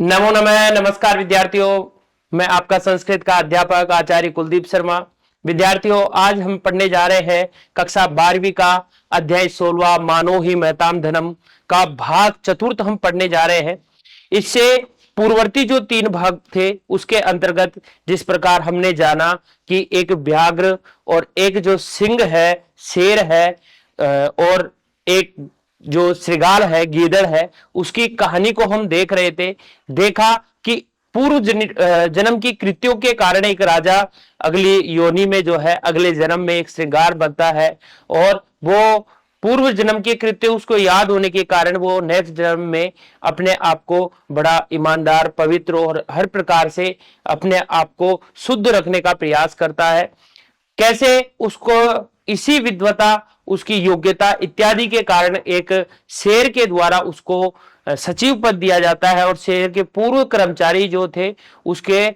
नमो नमः। नमस्कार विद्यार्थियों, मैं आपका संस्कृत का अध्यापक आचार्य कुलदीप शर्मा। विद्यार्थियों, आज हम पढ़ने जा रहे हैं कक्षा 12वीं का अध्याय 16 मानो ही महताम धनम का भाग चतुर्थ हम पढ़ने जा रहे हैं। इससे पूर्ववर्ती जो 3 भाग थे उसके अंतर्गत जिस प्रकार हमने जाना कि एक व्याघ्र और एक जो सिंह है, शेर है, और एक जो श्रृगाल है, गीदड़ है, उसकी कहानी को हम देख रहे थे। देखा कि पूर्व जन्म की कृत्यों के कारण एक राजा अगली योनि में जो है, अगले जन्म में एक श्रृंगार बनता है, और वो पूर्व जन्म के कृत्य उसको याद होने के कारण वो नेक्स्ट जन्म में अपने आप को बड़ा ईमानदार, पवित्र और हर प्रकार से अपने आप को शुद्ध रखने का प्रयास करता है। कैसे उसको इसी विद्वता, उसकी योग्यता इत्यादि के कारण एक शेर के द्वारा उसको सचिव पद दिया जाता है, और शेर के पूर्व कर्मचारी जो थे उसके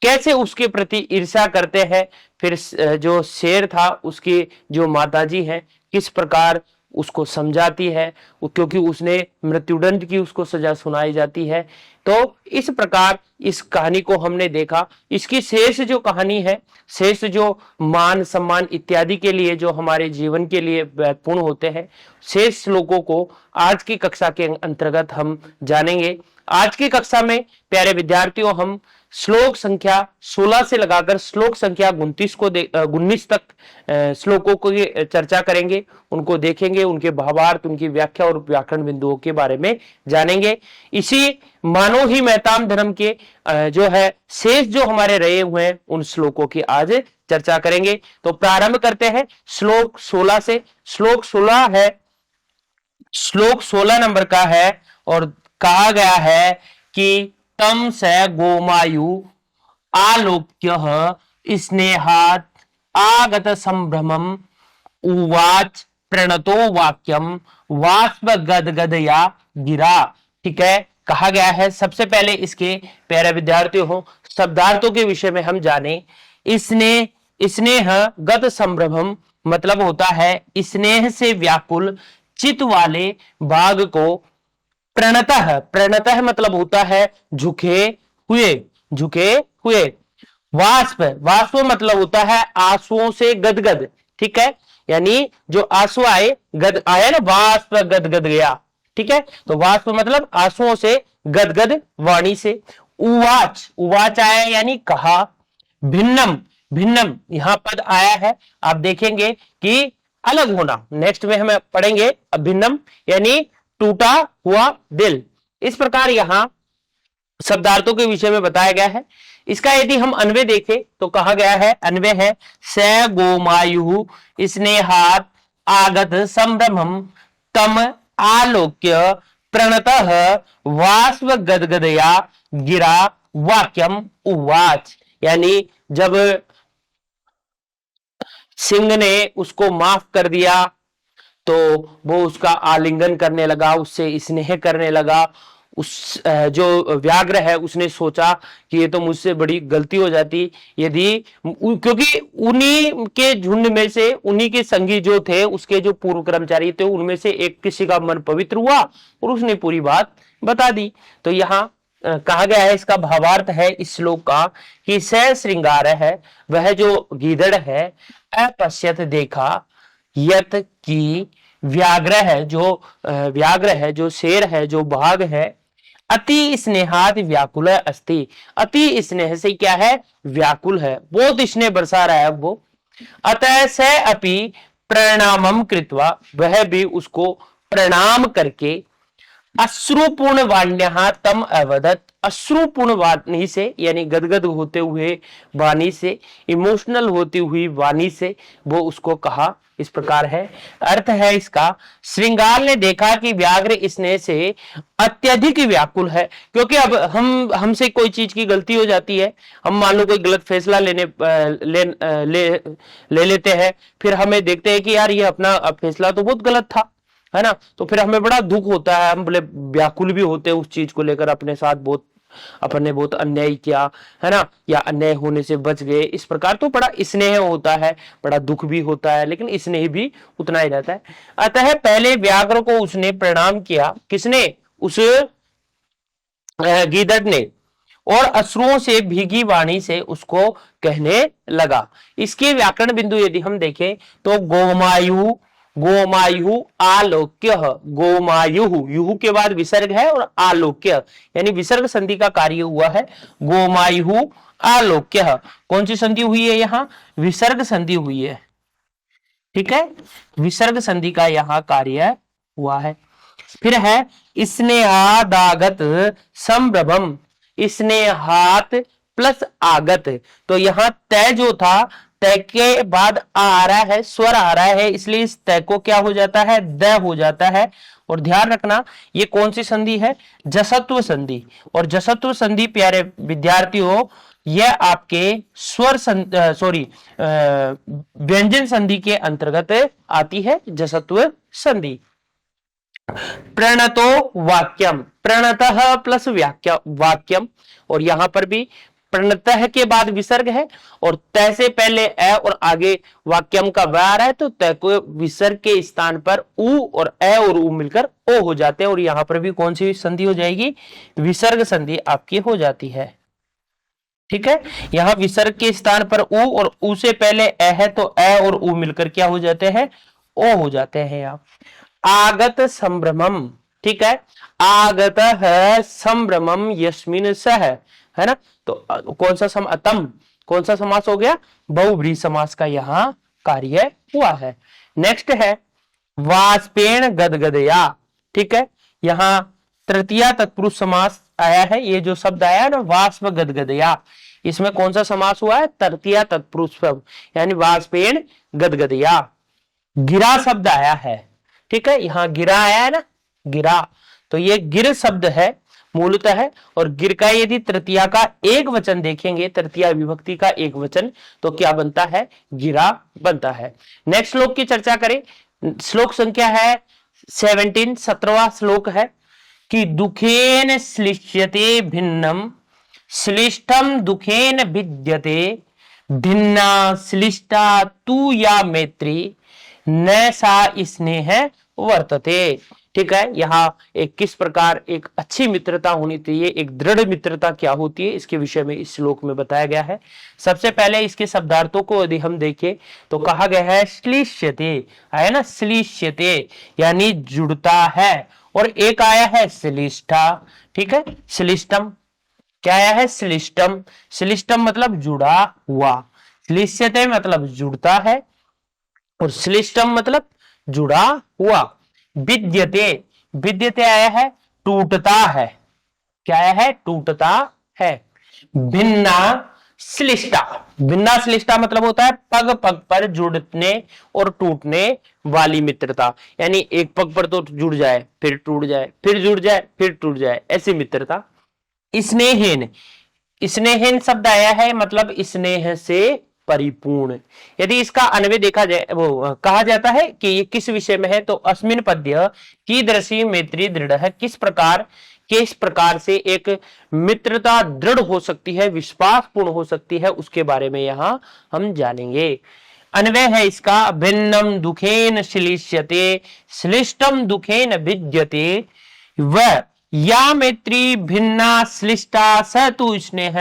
कैसे उसके प्रति ईर्ष्या करते हैं। फिर जो शेर था उसकी जो माताजी है किस प्रकार उसको समझाती है, क्योंकि उसने मृत्युदंड की उसको सजा सुनाई जाती है। तो इस प्रकार इस कहानी को हमने देखा। इसकी शेष जो कहानी है, शेष जो मान सम्मान इत्यादि के लिए जो हमारे जीवन के लिए महत्वपूर्ण होते हैं, शेष श्लोकों को आज की कक्षा के अंतर्गत हम जानेंगे। आज की कक्षा में प्यारे विद्यार्थियों, हम श्लोक संख्या 16 से लगाकर श्लोक संख्या 19 तक श्लोकों की चर्चा करेंगे, उनको देखेंगे, उनके भावार्थ, उनकी व्याख्या और व्याकरण बिंदुओं के बारे में जानेंगे। इसी मानो ही महताम धर्म के जो है शेष जो हमारे रहे हुए हैं उन श्लोकों की आज चर्चा करेंगे। तो प्रारंभ करते हैं श्लोक 16 से। श्लोक 16 नंबर का है, और कहा गया है कि तम स गोमायु आलोक्य स्नेहात आगत संभ्रमम उवाच प्रणतो वाक्यम वाष्प गदगदया गिरा। ठीक है, कहा गया है। सबसे पहले इसके प्यारे विद्यार्थियों हो शब्दार्थों के विषय में हम जाने। स्नेह गत संभ्रमम मतलब होता है स्नेह से व्याकुल चित वाले बाघ को। प्रणतः, प्रणतः मतलब होता है झुके हुए, झुके हुए। वाष्प, वाष्प मतलब होता है आंसुओं से गदगद। ठीक है, यानी जो आंसू आए, गद आया ना, वाष्प गदगद गया। ठीक है, तो वाष्प मतलब आंसुओं से गदगद वाणी से। उवाच, उवाच आया यानी कहा। भिन्नम, भिन्नम यहां पद आया है, आप देखेंगे कि अलग होना। नेक्स्ट में हमें पढ़ेंगे भिन्नम यानी टूटा हुआ दिल। इस प्रकार यहां शब्दार्थों के विषय में बताया गया है। इसका यदि हम अन्वय देखें तो कहा गया है, अन्वय है स गोमायु स्नेहात आगत संभ्रमम तम आलोक्य प्रणतः वाष्प गदगदया गिरा वाक्यम उवाच। यानी जब सिंह ने उसको माफ कर दिया तो वो उसका आलिंगन करने लगा, उससे स्नेह करने लगा। उस जो व्याघ्र है उसने सोचा कि ये तो मुझसे बड़ी गलती हो जाती यदि, क्योंकि उन्हीं के झुंड में से, उन्हीं के संगी जो थे, उसके जो पूर्व कर्मचारी थे, उनमें से एक किसी का मन पवित्र हुआ और उसने पूरी बात बता दी। तो यहाँ कहा गया है, इसका भावार्थ है इस श्लोक का कि स श्रृंगार है, वह जो गीदड़ है, अपश्यत देखा, यत की व्याघ्र है, जो व्याघ्र है, जो शेर है, जो बाघ है, अति स्नेहात व्याकुल अस्ति, अति स्नेह से क्या है, व्याकुल है, बहुत स्नेह बरसा रहा है वो। अतः स अपि प्रणामम कृत्वा, वह भी उसको प्रणाम करके, अश्रुपूर्ण वाण्या तम अवदत, अश्रुपूर्ण वाणी से यानी गदगद होते हुए वाणी से, इमोशनल होती हुई वाणी से वो उसको कहा। इस प्रकार है, अर्थ है इसका, श्रृंगार ने देखा कि व्याघ्र स्नेह से अत्यधिक व्याकुल है। क्योंकि अब हमसे कोई चीज की गलती हो जाती है, हम मान लो कोई गलत फैसला ले लेते हैं, फिर हमें देखते हैं कि यार ये अपना फैसला तो बहुत गलत था, है ना, तो फिर हमें बड़ा दुख होता है, हम बोले व्याकुल भी होते हैं उस चीज को लेकर, अपने साथ बहुत, अपन ने बहुत अन्याय किया, है ना, या अन्याय होने से बच गए। इस प्रकार तो बड़ा स्नेह होता है, बड़ा दुख भी होता है, लेकिन स्नेह भी उतना ही रहता है। अतः पहले व्याघ्र को उसने प्रणाम किया, किसने, उस गीदड़ ने, और अश्रुओं से भीगी वाणी से उसको कहने लगा। इसके व्याकरण बिंदु यदि हम देखें तो गोमायु, गोमायु आलोक्य, गोमायु, युहु के बाद विसर्ग है और आलोक्य यानी विसर्ग संधि का कार्य हुआ है। गोमायु आलोक्य, कौन सी संधि हुई है यहाँ? विसर्ग संधि हुई है। ठीक है, विसर्ग संधि का यहाँ कार्य हुआ है। फिर है स्नेहादागत संभ्रमम, स्नेहात प्लस आगत, तो यहाँ तय जो था, तय के बाद आ रहा है, स्वर आ रहा है, इसलिए इस तय को क्या हो जाता है? द हो जाता है। और ध्यान रखना ये कौन सी संधि है? जसत्व संधि। और जसत्व संधि प्यारे विद्यार्थियों यह आपके स्वर सॉरी व्यंजन संधि के अंतर्गत आती है, जसत्व संधि। प्रणतो वाक्यम, प्रणतः प्लस वाक्यम, और यहां पर भी प्रणतः के बाद विसर्ग है और तय से पहले ए और आगे वाक्यम का व आ रहा है, तो तय को विसर्ग के स्थान पर उ और ए और उ मिलकर ओ हो जाते हैं। और यहां पर भी कौन सी संधि हो जाएगी? विसर्ग संधि आपकी हो जाती है। ठीक है, यहां विसर्ग के स्थान पर उ और उ से पहले ए है, तो ए और उ मिलकर क्या हो जाते हैं? ओ हो जाते हैं। यहां आगत संभ्रमम, ठीक है, आगत है संभ्रमम यस्मिन सह, है ना, तो कौन सा अतम, कौन सा समास हो गया? बहुव्रीहि समास का यहां कार्य हुआ है। नेक्स्ट है वाष्पेण गदगदया, ठीक है, यहां तृतीया तत्पुरुष समास आया है। ये जो शब्द आया है ना वाष्प गदगदया, इसमें कौन सा समास हुआ है? तृतीया तत्पुरुष, यानी वाष्पेण गदगदया। गिरा शब्द आया है, ठीक है, यहां गिरा आया है ना, गिरा, तो ये गिर शब्द है मूलतः है। और गिर का यदि तृतीया का एक वचन देखेंगे, तृतीया विभक्ति का एक वचन, तो क्या बनता है? गिरा बनता है। नेक्स्ट श्लोक की चर्चा करें। श्लोक संख्या है 17, 17वां श्लोक है कि दुखेन श्लिष्यते भिन्नम, श्लिष्टम दुखेन भिद्यते, भिन्ना श्लिष्टा तू या मैत्री, न सा स्नेह वर्तते। ठीक है, यहाँ एक किस प्रकार एक अच्छी मित्रता होनी चाहिए, एक दृढ़ मित्रता क्या होती है, इसके विषय में इस श्लोक में बताया गया है। सबसे पहले इसके शब्दार्थों को यदि हम देखें तो कहा गया है श्लिष्यते, है ना, श्लिष्यते यानी जुड़ता है, और एक आया है श्लिष्ठा, ठीक है, श्लिष्टम क्या आया है? श्लिष्टम, श्लिष्टम मतलब जुड़ा हुआ, श्लिष्यते मतलब जुड़ता है, और श्लिष्टम मतलब जुड़ा हुआ। विद्यते, विद्यते आया है टूटता है, क्या आया है? टूटता है। भिन्ना श्लिष्टा, भिन्ना श्लिष्टा मतलब होता है पग पग पर जुड़ने और टूटने वाली मित्रता, यानी एक पग पर तो जुड़ जाए फिर टूट जाए, फिर जुड़ जाए फिर टूट जाए, ऐसी मित्रता। स्नेहहीन, स्नेहहीन शब्द आया है मतलब स्नेह से परिपूर्ण। यदि इसका अन्वय देखा जाए, वो कहा जाता है कि ये किस विषय में है, तो अस्मिन पद्य कीदृशी मैत्री दृढ़ है, किस प्रकार से एक मित्रता दृढ़ हो सकती है, विश्वासपूर्ण हो सकती है, उसके बारे में यहां हम जानेंगे। अन्वय है इसका भिन्नम दुखेन श्लिष्यते, श्लिष्टम दुखेन भिद्यते, वह या मैत्री भिन्ना श्लिष्टा स तु स्नेह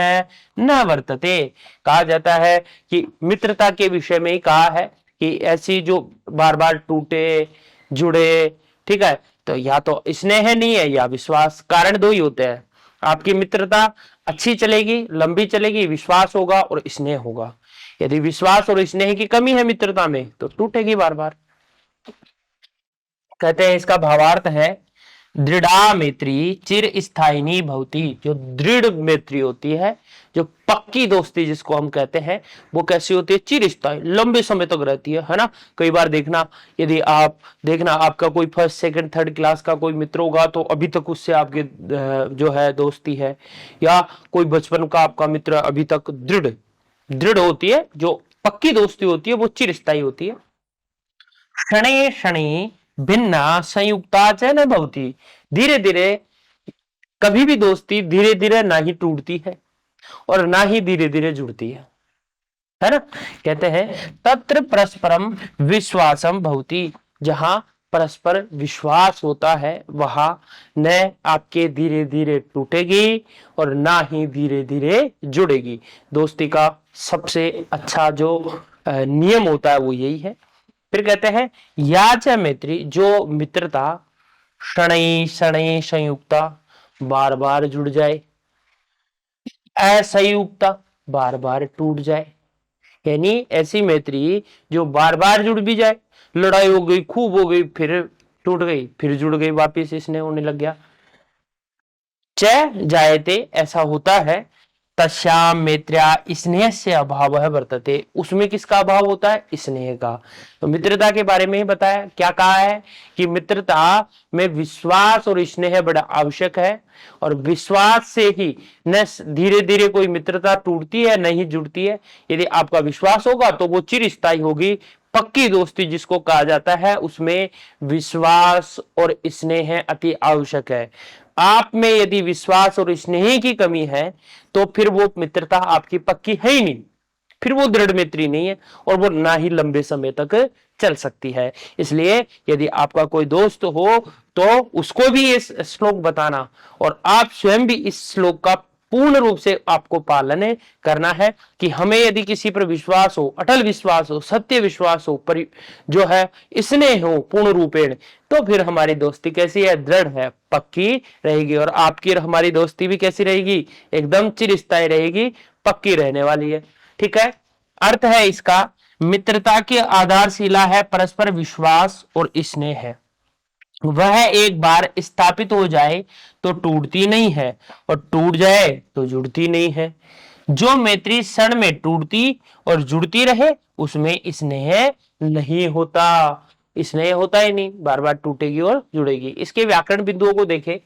न वर्तते। कहा जाता है कि मित्रता के विषय में ही कहा है कि ऐसी जो बार बार टूटे जुड़े, ठीक है, तो या तो स्नेह नहीं है या विश्वास, कारण दो ही होते हैं। आपकी मित्रता अच्छी चलेगी, लंबी चलेगी, विश्वास होगा और स्नेह होगा। यदि विश्वास और स्नेह की कमी है मित्रता में तो टूटेगी बार बार। कहते हैं इसका भावार्थ है दृढ़ा मैत्री चिर स्थायिनी भवती, जो दृढ़ मैत्री होती है, जो पक्की दोस्ती जिसको हम कहते हैं, वो कैसी होती है? चिर स्थायी, लंबे समय तक रहती है ना। कई बार देखना, यदि आप देखना आपका कोई फर्स्ट सेकंड थर्ड क्लास का कोई मित्र होगा तो अभी तक उससे आपके जो है दोस्ती है, या कोई बचपन का आपका मित्र अभी तक दृढ़ होती है, जो पक्की दोस्ती होती है वो चिर स्थायी होती है। क्षणे क्षणे भिन्ना संयुक्ता च न भवती, धीरे धीरे कभी भी दोस्ती धीरे धीरे ना ही टूटती है और ना ही धीरे धीरे जुड़ती है ना। कहते हैं तत्र परस्परम विश्वासम भवती, जहां परस्पर विश्वास होता है वहां न आपके धीरे धीरे टूटेगी और ना ही धीरे धीरे जुड़ेगी। दोस्ती का सबसे अच्छा जो नियम होता है वो यही है। फिर कहते हैं या च मैत्री, जो मित्रता शनै शनै संयुक्ता, बार बार जुड़ जाए, असंयुक्ता बार बार टूट जाए। यानी ऐसी मैत्री जो बार बार जुड़ भी जाए, लड़ाई हो गई, खूब हो गई, फिर टूट गई, फिर जुड़ गई, वापिस इसने होने लग गया। च जायते, ऐसा होता है। तस्याम मैत्र्या स्नेह से अभाव है वर्तते, उसमें किसका अभाव होता है? स्नेह का। तो मित्रता के बारे में ही बताया, क्या कहा है कि मित्रता में विश्वास और स्नेह बड़ा आवश्यक है, और विश्वास से ही न धीरे धीरे कोई मित्रता टूटती है नहीं जुड़ती है। यदि आपका विश्वास होगा तो वो चिरस्थायी होगी। पक्की दोस्ती जिसको कहा जाता है उसमें विश्वास और स्नेह अति आवश्यक है। आप में यदि विश्वास और स्नेह की कमी है तो फिर वो मित्रता आपकी पक्की है ही नहीं, फिर वो दृढ़ मैत्री नहीं है, और वो ना ही लंबे समय तक चल सकती है। इसलिए यदि आपका कोई दोस्त हो तो उसको भी ये श्लोक बताना, और आप स्वयं भी इस श्लोक का पूर्ण रूप से आपको पालन करना है कि हमें यदि किसी पर विश्वास हो, अटल विश्वास हो, सत्य विश्वास हो, जो है स्नेह हो पूर्ण रूपेण, तो फिर हमारी दोस्ती कैसी है? दृढ़ है, पक्की रहेगी। और आपकी और हमारी दोस्ती भी कैसी रहेगी? एकदम चिरस्थायी रहेगी, पक्की रहने वाली है। ठीक है। अर्थ है इसका, मित्रता की आधारशिला है परस्पर विश्वास और स्नेह है। वह एक बार स्थापित हो जाए तो टूटती नहीं है, और टूट जाए तो जुड़ती नहीं है। जो मैत्री क्षण में टूटती और जुड़ती रहे उसमें स्नेह नहीं होता। स्नेह होता ही नहीं, बार बार टूटेगी और जुड़ेगी। इसके व्याकरण बिंदुओं को देखें।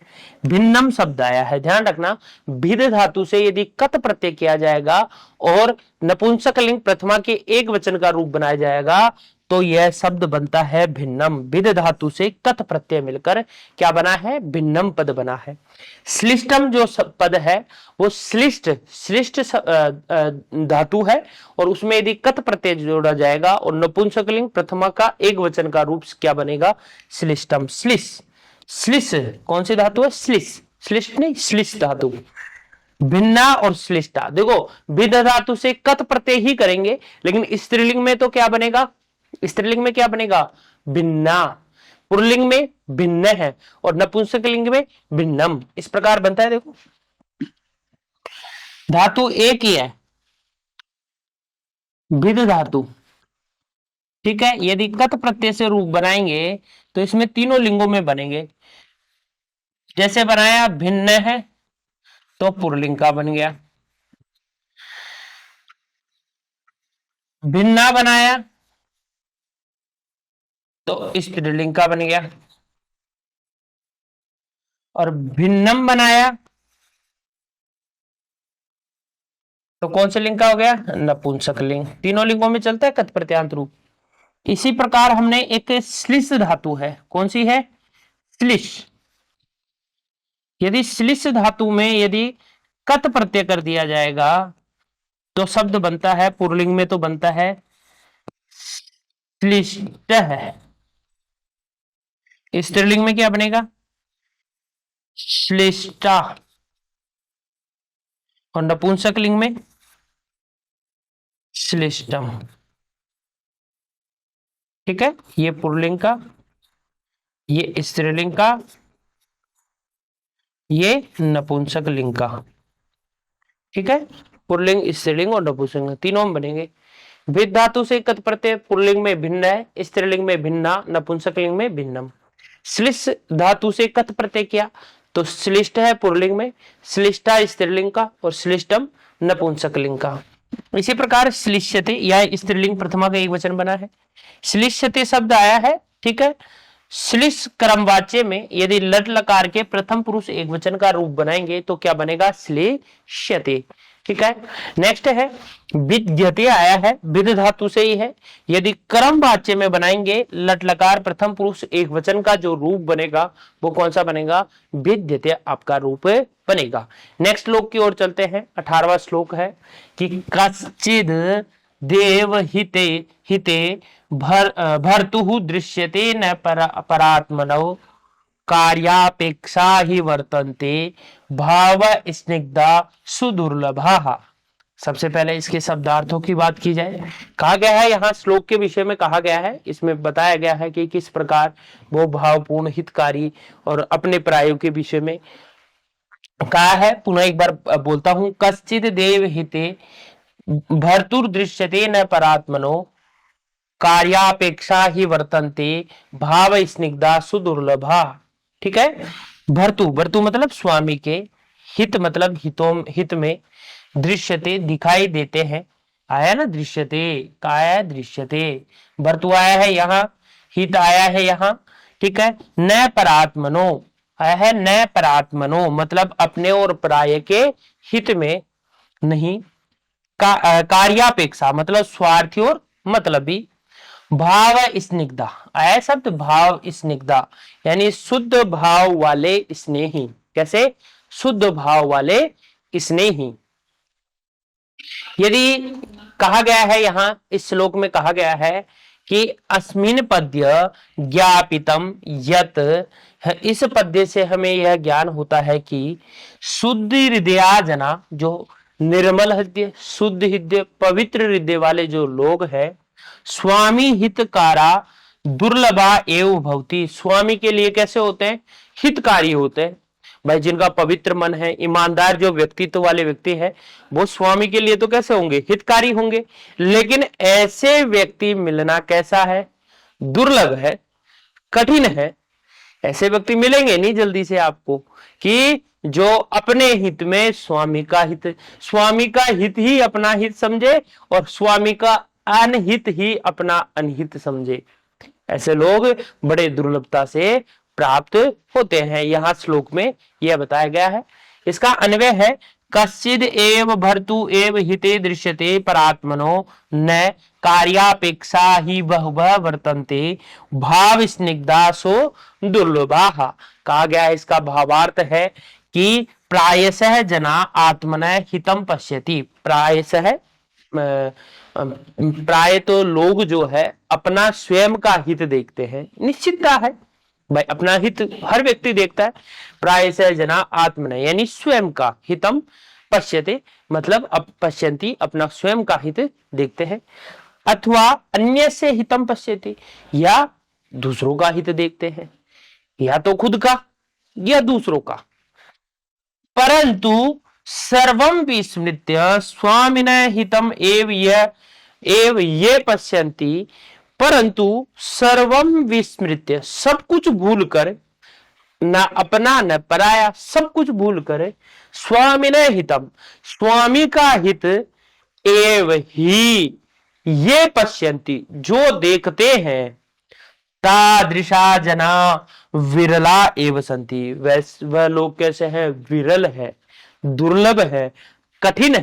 भिन्नम शब्द आया है, ध्यान रखना, भिद धातु से यदि कत प्रत्यय किया जाएगा और नपुंसक लिंग प्रथमा के एक वचन का रूप बनाया जाएगा तो यह शब्द बनता है भिन्नम। विद धातु से कत प्रत्यय मिलकर क्या बना है? भिन्नम पद बना है। श्लिष्टम जो पद है वो श्लिष्ट श्लिष्ट धातु है, और उसमें यदि कत प्रत्यय जोड़ा जाएगा और नपुंसकलिंग प्रथमा का एक वचन का रूप क्या बनेगा? श्लिष्टम। श्लिष श्लिष कौन सी धातु है? श्लिष, श्लिष्ट नहीं, श्लिष धातु। भिन्ना और श्लिष्टा, देखो विद धातु से कत प्रत्यय ही करेंगे, लेकिन स्त्रीलिंग में तो क्या बनेगा? स्त्रीलिंग में क्या बनेगा? भिन्ना। पुल्लिंग में भिन्न है, और नपुंसक लिंग में भिन्नम। इस प्रकार बनता है। देखो धातु एक ही है, विद धातु। ठीक है। यदि कत प्रत्यय से रूप बनाएंगे तो इसमें तीनों लिंगों में बनेंगे। जैसे बनाया भिन्न है तो पुल्लिंग का बन गया, भिन्ना बनाया तो स्त्रीलिंग का बन गया, और भिन्नम बनाया तो कौन से लिंग का हो गया? नपुंसक लिंग। तीनों लिंगों में चलता है कत प्रत्यांत रूप। इसी प्रकार हमने एक श्लिष धातु है, कौन सी है? श्लिष। यदि श्लिष धातु में यदि कत प्रत्यय कर दिया जाएगा तो शब्द बनता है, पुल्लिंग में तो बनता है श्लिष्ट है। स्त्रीलिंग में क्या बनेगा? श्लिष्टा, और नपुंसक लिंग में श्लिष्टम। ठीक है। ये पुल्लिंग का, ये स्त्रीलिंग का, ये नपुंसक लिंग का। ठीक है। पुल्लिंग, स्त्रीलिंग और नपुंसक तीनों में बनेंगे। विद धातु से कत प्रत्यय पुल्लिंग में भिन्न है, स्त्रीलिंग में भिन्ना, नपुंसक लिंग में भिन्नम। श्लिष धातु से कत प्रत्यय किया तो श्लिष्ट है पुल्लिंग में, श्लिष्टा स्त्रीलिंग का, और श्लिष्टम नपुंसक लिंग का। इसी प्रकार श्लिष्यते, यह स्त्रीलिंग प्रथमा का एक वचन बना है। श्लिष्यते शब्द आया है। ठीक है। श्लिष क्रमवाच्य में यदि लट लकार के प्रथम पुरुष एक वचन का रूप बनाएंगे तो क्या बनेगा? श्लिष्यते। ठीक है। नेक्स्ट है विद्यते आया है, विद धातु से ही है। यदि क्रम वाच्य में बनाएंगे लट लकार प्रथम पुरुष एक वचन का जो रूप बनेगा वो कौन सा बनेगा? विद्यते आपका रूप बनेगा। नेक्स्ट श्लोक की ओर चलते हैं। 18वां श्लोक है कि कश्चिद देव हिते हिते भर्तुः दृश्यते न परात्मनो कार्यापेक्षा ही वर्तन्ते भाव स्निग्धा सुदुर्लभा। सबसे पहले इसके शब्दार्थों की बात की जाए। कहा गया है, यहाँ श्लोक के विषय में कहा गया है, इसमें बताया गया है कि किस प्रकार वो भावपूर्ण, हितकारी और अपने प्रायों के विषय में कहा है। पुनः एक बार बोलता हूं, कश्चित देव हिते भर्तुर दृश्यते न परात्मनो कार्यापेक्षा ही वर्तन्ते भाव स्निग्धा सुदुर्लभा। ठीक है। भर्तु, भर्तु मतलब स्वामी के, हित मतलब हित में, दृश्यते दिखाई देते हैं। आया ना दृश्यते, का आया दृश्यते, भर्तु आया है यहाँ, हित आया है यहाँ। ठीक है। न परात्मनो आया है, न परात्मनो मतलब अपने और पराये के हित में नहीं, कार्यापेक्षा मतलब स्वार्थी और मतलबी। भाव स्निग्धा आया शब्द, भाव स्निग्धा यानी शुद्ध भाव वाले स्नेही। कैसे? शुद्ध भाव वाले स्नेही। यदि कहा गया है यहाँ इस श्लोक में कहा गया है कि अस्मिन पद्य ज्ञापितम यत, इस पद्य से हमें यह ज्ञान होता है कि शुद्ध हृदया जना, जो निर्मल हृदय, शुद्ध हृदय, पवित्र हृदय वाले जो लोग हैं, स्वामी हितकारा दुर्लभा एवं भवती, स्वामी के लिए कैसे होते हैं? हितकारी होते हैं। भाई जिनका पवित्र मन है, ईमानदार जो व्यक्तित्व वाले व्यक्ति है, वो स्वामी के लिए तो कैसे होंगे? हितकारी होंगे। लेकिन ऐसे व्यक्ति मिलना कैसा है? दुर्लभ है, कठिन है। ऐसे व्यक्ति मिलेंगे नहीं जल्दी से आपको, कि जो अपने हित में स्वामी का हित ही अपना हित समझे और स्वामी का अनहित ही अपना अनहित समझे। ऐसे लोग बड़े दुर्लभता से प्राप्त होते हैं। यहाँ श्लोक में यह बताया गया है। इसका अन्वय है, कश्चिद एव भर्तु एव हिते दृश्यते परात्मनो न कार्यापेक्षा ही बहुधा वर्तन्ते भाव स्निग्धा सो दुर्लभा। कहा गया है, इसका भावार्थ है कि प्रायशः जना आत्मनः हितम पश्यति। प्रायशः प्राय तो लोग जो है अपना स्वयं का हित देखते हैं, निश्चितता है भाई, अपना हित हर व्यक्ति देखता है। प्रायशः जना आत्मन यानी स्वयं का, हितम पश्यते मतलब पश्यन्ति अपना स्वयं का हित देखते हैं, अथवा अन्य से हितम पश्यति या दूसरों का हित देखते हैं, या तो खुद का या दूसरों का। परंतु सर्वं विस्मृत्य स्वामिनः हितम एव ये पश्यन्ति, परंतु सर्वं विस्मृत्य सब कुछ भूल कर, ना अपना न पराया, सब कुछ भूल कर स्वामिनः हितम स्वामी का हित एव ही ये पश्यन्ति जो देखते हैं, तादृशा जना विरला एव सन्ति, वह लोग कैसे हैं? विरल है, दुर्लभ है, कठिन है,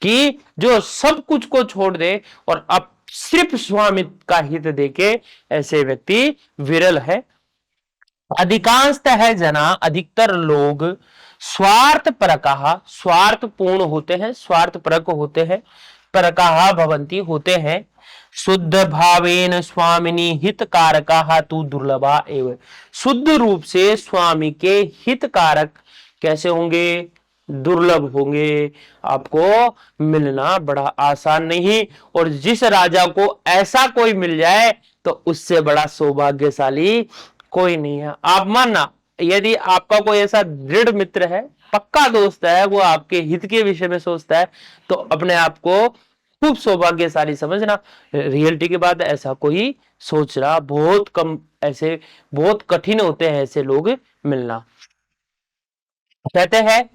कि जो सब कुछ को छोड़ दे और अब सिर्फ स्वामी का हित देखे, ऐसे व्यक्ति विरल है। अधिकांशतः जना अधिकतर लोग स्वार्थ परकः स्वार्थ पूर्ण होते हैं, स्वार्थ परक होते हैं, परकः भवन्ति होते हैं, शुद्ध भावेन स्वामिनी हित कारकः तु दुर्लभा एव। शुद्ध रूप से स्वामी के हित कारक कैसे होंगे? दुर्लभ होंगे, आपको मिलना बड़ा आसान नहीं। और जिस राजा को ऐसा कोई मिल जाए तो उससे बड़ा सौभाग्यशाली कोई नहीं है। आप मानना, यदि आपका कोई ऐसा दृढ़ मित्र है, पक्का दोस्त है, वो आपके हित के विषय में सोचता है, तो अपने आप को खूब सौभाग्यशाली समझना। रियलिटी के बाद ऐसा कोई सोचना बहुत कम, ऐसे बहुत कठिन होते हैं ऐसे लोग मिलना। कहते हैं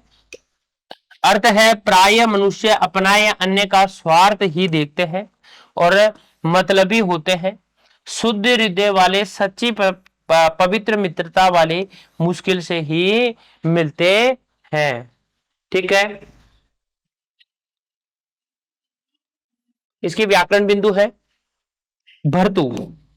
अर्थ है, प्राय मनुष्य अपना या अन्य का स्वार्थ ही देखते हैं और मतलबी होते हैं। शुद्ध हृदय वाले, सच्ची पवित्र मित्रता वाले मुश्किल से ही मिलते हैं। ठीक है। इसकी व्याकरण बिंदु है भर्तु।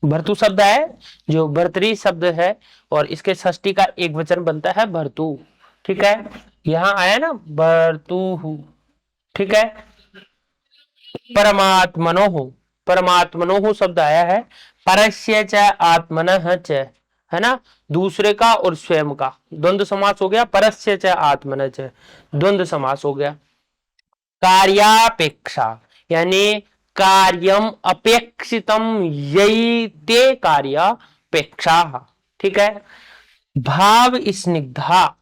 भर्तु शब्द है जो भर्तरी शब्द है और इसके षष्ठी का एक वचन बनता है भर्तु। ठीक है। यहां आया ना भर्तु। ठीक है। परमात्मनो हो, परमात्मनो शब्द आया है, परस्य च आत्मनः च, है ना, दूसरे का और स्वयं का द्वंद्व समास हो गया। परस्य च आत्मनः च द्वंद्व समास हो गया। कार्यापेक्षा यानी कार्यम अपेक्षितम यही ते कार्यापेक्षा, ठीक है। भाव स्निग्धा,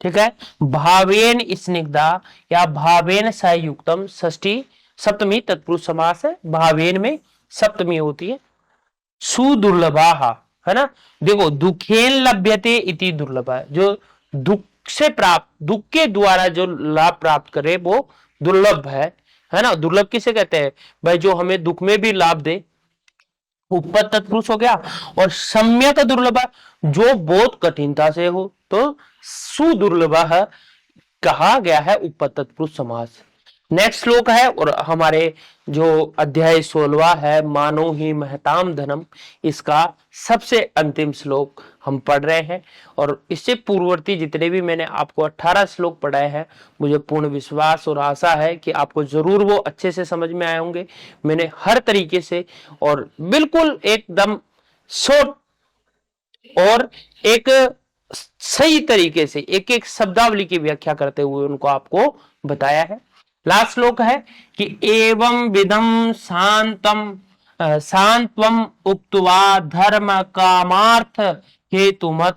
ठीक है, भावेन स्निग्धा या भावेन सहयुक्तम, षष्ठी सप्तमी तत्पुरुष समास है, भावेन में सप्तमी होती है। सुदुर्लभा, है ना, देखो दुखेन लभ्यते इति दुर्लभ, जो दुख से प्राप्त, दुख के द्वारा जो लाभ प्राप्त करे वो दुर्लभ है ना। दुर्लभ किसे कहते हैं भाई, जो हमें दुख में भी लाभ दे, उपपद तत्पुरुष हो गया। और सम्यक दुर्लभ, जो बहुत कठिनता से हो, तो सुदुर्लभ कहा गया है उपपद तत्पुरुष समास। नेक्स्ट श्लोक है, और हमारे जो अध्याय 16 है, मानो ही महताम धनम, इसका सबसे अंतिम श्लोक हम पढ़ रहे हैं। और इससे पूर्ववर्ती जितने भी मैंने आपको 18 श्लोक पढ़ाए हैं, मुझे पूर्ण विश्वास और आशा है कि आपको जरूर वो अच्छे से समझ में आए होंगे। मैंने हर तरीके से और बिल्कुल एकदम शॉर्ट और एक सही तरीके से एक एक शब्दावली की व्याख्या करते हुए उनको आपको बताया है। लास्ट श्लोक है कि एवं विधम शांतम उक्त्वा धर्म कामार्थ हेतुमत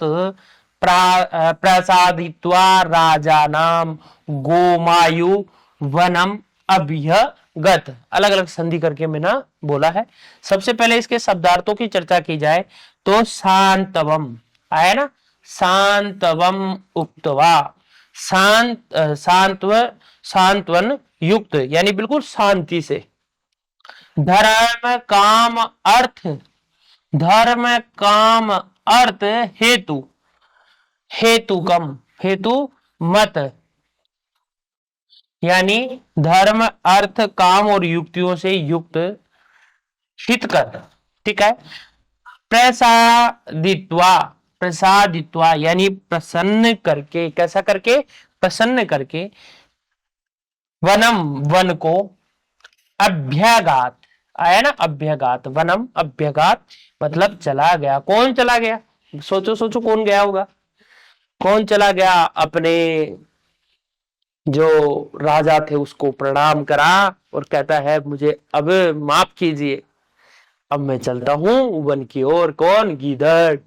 प्रसादित्वा राजानाम गोमायु वनम अभ्यगत। अलग अलग संधि करके मैंने बोला है। सबसे पहले इसके शब्दार्थों की चर्चा की जाए तो शांतवम आया ना, शांतवम उक्त्वा, सांत्वन युक्त यानी बिल्कुल शांति से। धर्म काम अर्थ, धर्म काम अर्थ हेतु, हेतुकम हेतु मत, यानी धर्म अर्थ काम और युक्तियों से युक्त हितकर, ठीक है। प्रसादित्वा, प्रसादित्वा यानी प्रसन्न करके, कैसा करके, प्रसन्न करके। वनम वन को, अभ्यागात आया ना, अभ्यागात, वनम अभ्यागात मतलब चला गया। कौन चला गया, सोचो सोचो कौन गया होगा, कौन चला गया, अपने जो राजा थे उसको प्रणाम करा और कहता है मुझे अब माफ कीजिए, अब मैं चलता हूं वन की ओर। कौन, गीदड़,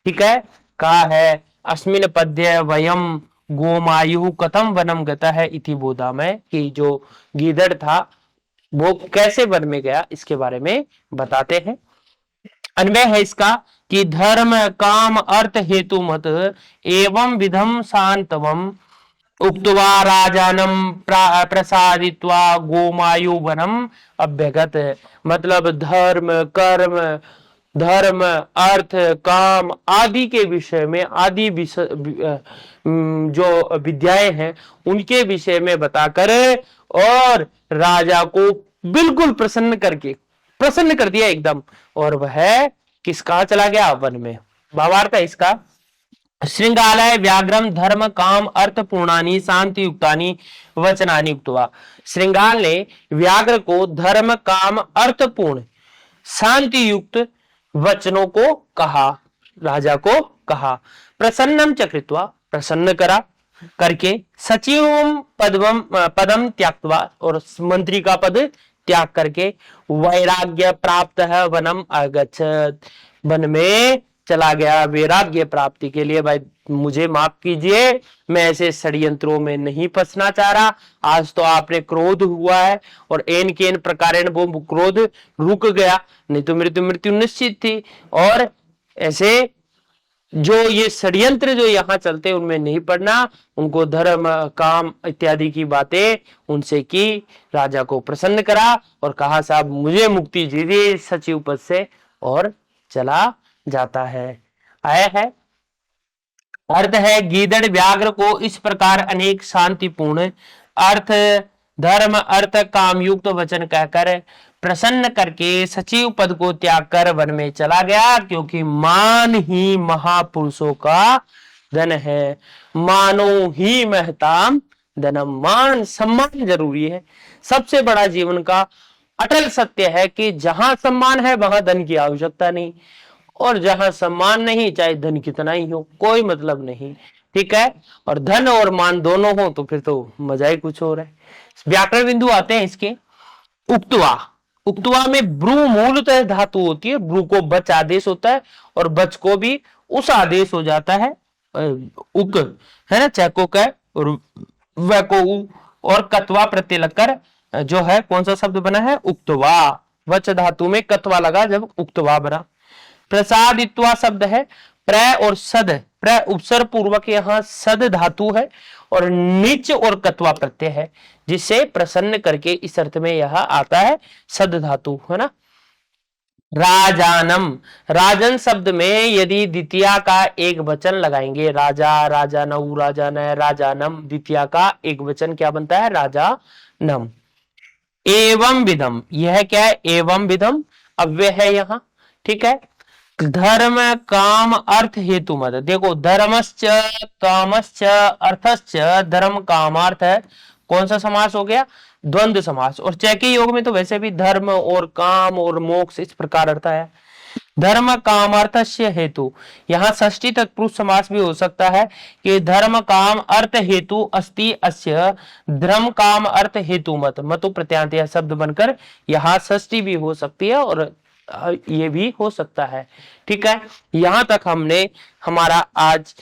ठीक है। कहा है अस्मिन पद्य वयम गोमायु कथम वनम गता है इति बोधा में, कि जो गीदड़ था वो कैसे वन में गया, इसके बारे में बताते हैं। अन्वय है इसका कि धर्म काम अर्थ हेतु मत एवं विधम शांतवम उक्त्वा राजानम प्रसादित्वा गोमायु वनम अभ्यगत। मतलब धर्म कर्म, धर्म अर्थ काम आदि के विषय में, आदि जो विद्याएं हैं उनके विषय में बताकर और राजा को बिल्कुल प्रसन्न करके, प्रसन्न कर दिया एकदम, और वह किसका चला गया, वन में। भावार्थ है इसका, श्रृंगालय व्याघ्रम धर्म काम अर्थ पूर्णानि शांति युक्तानि वचनानि उक्त्वा। श्रृंगाल ने व्याघ्र को धर्म काम अर्थ पूर्ण शांति युक्त वचनों को कहा, राजा को कहा। प्रसन्नम चकृत्वा प्रसन्न करा करके, सचिवम पदम त्याक्त्वा और मंत्री का पद त्याग करके, वैराग्य प्राप्त है वनम आगच्छत वन में चला गया वैराग्य प्राप्ति के लिए। भाई मुझे माफ कीजिए, मैं ऐसे षड्यंत्रों में नहीं फंसना चाह रहा। आज तो आपने क्रोध हुआ है और एन के एन प्रकारेण वो क्रोध रुक गया, नहीं तो मृत्यु निश्चित थी। और ऐसे जो ये षड्यंत्र जो यहाँ चलते उनमें नहीं पड़ना, उनको धर्म काम इत्यादि की बातें उनसे की, राजा को प्रसन्न करा और कहा साहब मुझे मुक्ति दीजिए सचिव पद से, और चला जाता है। आया है अर्थ है गीदड़ व्याघ्र को इस प्रकार अनेक शांतिपूर्ण अर्थ धर्म अर्थ काम युक्त वचन कहकर प्रसन्न करके सचिव पद को त्याग कर वन में चला गया, क्योंकि मान ही महापुरुषों का धन है। मानो ही महताम धनम, मान सम्मान जरूरी है। सबसे बड़ा जीवन का अटल सत्य है कि जहां सम्मान है वहां धन की आवश्यकता नहीं, और जहां सम्मान नहीं, चाहे धन कितना ही हो, कोई मतलब नहीं। ठीक है, और धन और मान दोनों हो तो फिर तो मजा ही कुछ और है। व्याकरण बिंदु आते हैं इसके। उक्तवा, उक्तवा में ब्रू मूलतः धातु होती है, ब्रू को बच आदेश होता है, और बच को भी उस आदेश हो जाता है, उक है ना, चैको का, और व को उ, और कत्वा प्रत्यय लगकर जो है कौन सा शब्द बना है, उक्तवा। वच धातु में कत्वा लगा जब उक्तवा बना। प्रसादित्वा शब्द है, प्र और सद, प्र उपसर्ग पूर्वक यहाँ सद धातु है, और नीच और कत्वा प्रत्यय है, जिसे प्रसन्न करके इस अर्थ में यह आता है सद धातु, है ना। राजानम, राजन शब्द में यदि द्वितीया का एक वचन लगाएंगे, राजा, राजानऊ, राजान, राजानम, द्वितीया का एक वचन क्या बनता है, राजानम। एवं विधम, यह क्या है, एवं विधम अव्यय है यहाँ। ठीक है, धर्म काम अर्थ हेतु मत, देखो धर्मश्च कामश्च अर्थश्च, धर्म कामार्थ है, कौन सा समास हो गया, द्वंद्व समास। और चैकी योग में तो वैसे भी धर्म और काम और मोक्ष इस प्रकार अर्थ है। धर्म कामार्थस्य हेतु, यहाँ षष्ठी तक पुरुष समास भी हो सकता है कि धर्म काम अर्थ हेतु अस्ति अस्य, धर्म काम अर्थ हेतु मत, मतु प्रत्यांत यह शब्द बनकर यहाँ षष्ठी भी हो सकती है और ये भी हो सकता है। ठीक है, यहां तक हमने हमारा आज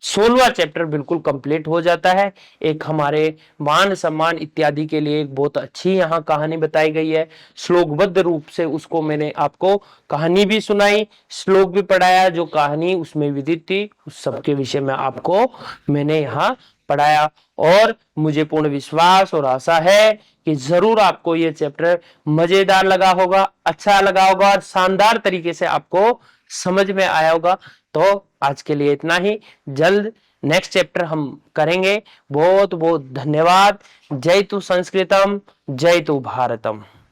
16वां चैप्टर बिल्कुल कंप्लीट हो जाता है। एक हमारे मान सम्मान इत्यादि के लिए एक बहुत अच्छी यहाँ कहानी बताई गई है, श्लोकबद्ध रूप से उसको मैंने आपको कहानी भी सुनाई, श्लोक भी पढ़ाया, जो कहानी उसमें विदित थी उस सब के विषय में आपको मैंने यहाँ पढ़ाया। और मुझे पूर्ण विश्वास और आशा है कि जरूर आपको ये चैप्टर मजेदार लगा होगा, अच्छा लगा होगा और शानदार तरीके से आपको समझ में आया होगा। तो आज के लिए इतना ही, जल्द नेक्स्ट चैप्टर हम करेंगे। बहुत बहुत धन्यवाद। जय तु संस्कृतम, जय तु भारतम।